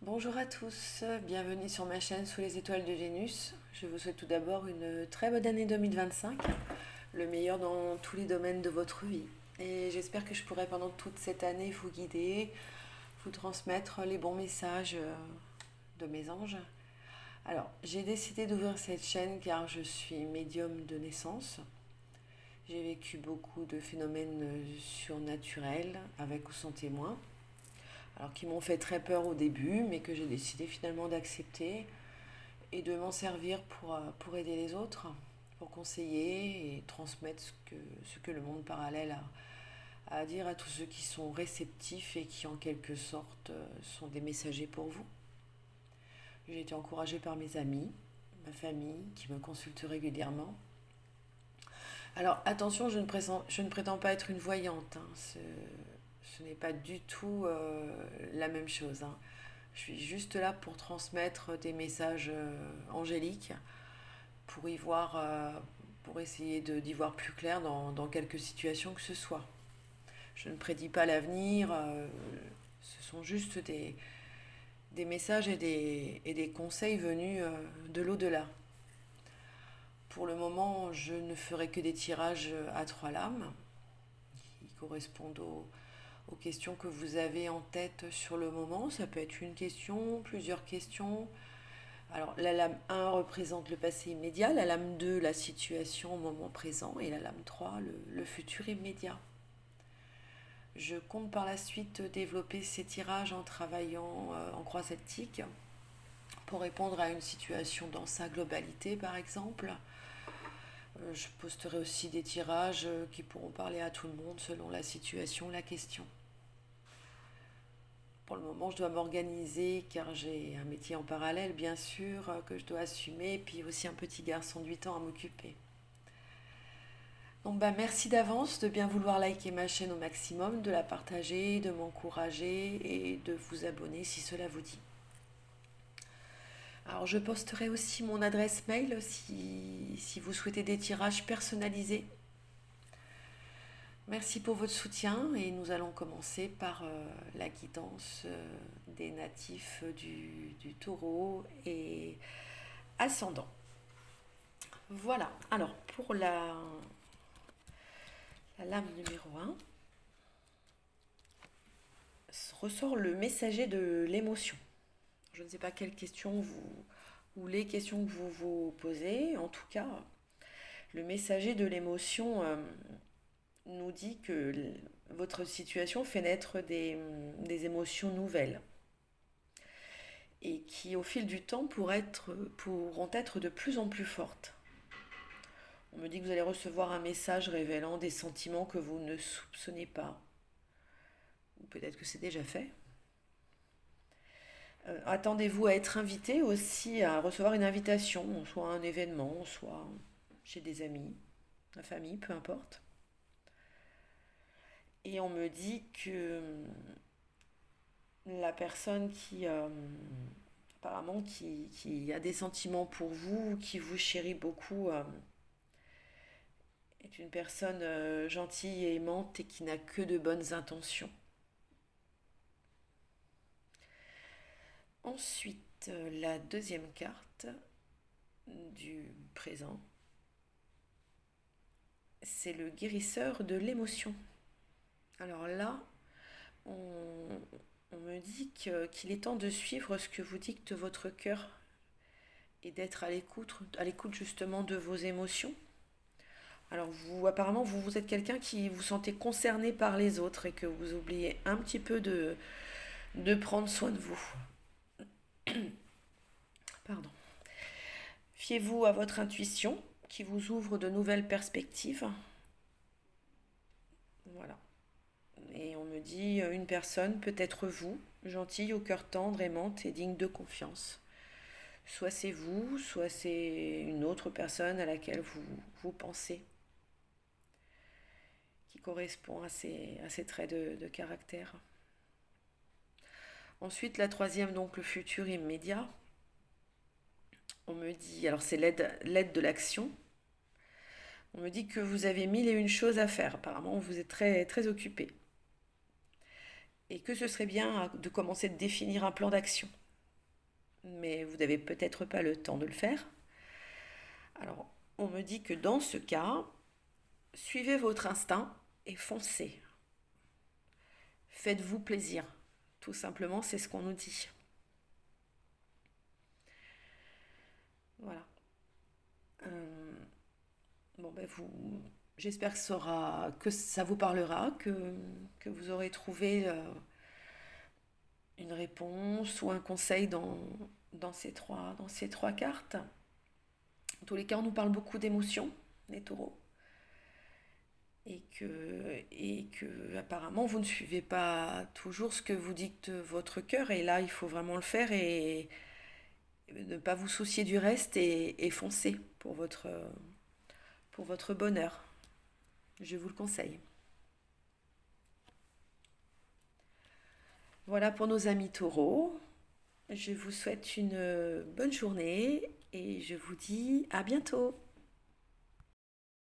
Bonjour à tous, bienvenue sur ma chaîne Sous les étoiles de Vénus. Je vous souhaite tout d'abord une très bonne année 2025, le meilleur dans tous les domaines de votre vie. Et j'espère que je pourrai pendant toute cette année vous guider, vous transmettre les bons messages de mes anges. Alors, j'ai décidé d'ouvrir cette chaîne car je suis médium de naissance. J'ai vécu beaucoup de phénomènes surnaturels avec ou sans témoin. Alors qui m'ont fait très peur au début, mais que j'ai décidé finalement d'accepter et de m'en servir pour aider les autres, pour conseiller et transmettre ce que le monde parallèle a à dire à tous ceux qui sont réceptifs et qui en quelque sorte sont des messagers pour vous. J'ai été encouragée par mes amis, ma famille qui me consulte régulièrement. Alors attention, je ne prétends pas être une voyante, hein. Ce n'est pas du tout la même chose, hein. Je suis juste là pour transmettre des messages angéliques, pour y voir, pour essayer d'y voir plus clair dans quelques situations que ce soit. Je ne prédis pas l'avenir, ce sont juste des messages et des conseils venus de l'au-delà. Pour le moment, je ne ferai que des tirages à trois lames qui correspondent aux questions que vous avez en tête sur le moment. Ça peut être une question, plusieurs questions. Alors, la lame 1 représente le passé immédiat, la lame 2, la situation au moment présent, et la lame 3, le futur immédiat. Je compte par la suite développer ces tirages en travaillant en croix-celtique pour répondre à une situation dans sa globalité, par exemple. Je posterai aussi des tirages qui pourront parler à tout le monde selon la situation, la question. Pour le moment, je dois m'organiser car j'ai un métier en parallèle, bien sûr, que je dois assumer, et puis aussi un petit garçon de 8 ans à m'occuper. Donc merci d'avance de bien vouloir liker ma chaîne au maximum, de la partager, de m'encourager et de vous abonner si cela vous dit. Alors je posterai aussi mon adresse mail si vous souhaitez des tirages personnalisés. Merci pour votre soutien et nous allons commencer par la guidance des natifs du taureau et ascendant. Voilà, alors pour la lame numéro un ressort le messager de l'émotion. Je ne sais pas quelles questions ou les questions que vous vous posez. En tout cas, le messager de l'émotion nous dit que votre situation fait naître des émotions nouvelles et qui, au fil du temps, pourront être de plus en plus fortes. On me dit que vous allez recevoir un message révélant des sentiments que vous ne soupçonnez pas. Ou peut-être que c'est déjà fait. Attendez-vous à être invité aussi, à recevoir une invitation, soit à un événement, soit chez des amis, la famille, peu importe. Et on me dit que la personne apparemment, qui a des sentiments pour vous, qui vous chérit beaucoup, est une personne gentille et aimante et qui n'a que de bonnes intentions. Ensuite, la deuxième carte du présent, c'est le guérisseur de l'émotion. Alors là, on me dit qu'il est temps de suivre ce que vous dicte votre cœur et d'être à l'écoute justement de vos émotions. Alors vous, apparemment, vous êtes quelqu'un qui vous sentez concerné par les autres et que vous oubliez un petit peu de prendre soin de vous. Pardon. Fiez-vous à votre intuition qui vous ouvre de nouvelles perspectives. Voilà. Et on me dit une personne peut être vous, gentille, au cœur tendre, aimante et digne de confiance. Soit c'est vous, soit c'est une autre personne à laquelle vous pensez, qui correspond à ces traits de caractère. Ensuite, la troisième, donc le futur immédiat. On me dit, alors c'est l'aide de l'action. On me dit que vous avez mille et une choses à faire. Apparemment, vous êtes très, très occupé. Et que ce serait bien de commencer à définir un plan d'action. mais vous n'avez peut-être pas le temps de le faire. Alors, on me dit que dans ce cas, suivez votre instinct et foncez. Faites-vous plaisir. Tout simplement, c'est ce qu'on nous dit. Voilà. Euh, bon, ben j'espère que ça vous parlera, que vous aurez trouvé une réponse ou un conseil dans ces trois cartes. En tous les cas, on nous parle beaucoup d'émotions, les taureaux. Et que apparemment vous ne suivez pas toujours ce que vous dicte votre cœur, et là il faut vraiment le faire et ne pas vous soucier du reste et foncer pour votre bonheur. Je vous le conseille. Voilà pour nos amis taureaux. Je vous souhaite une bonne journée et je vous dis à bientôt.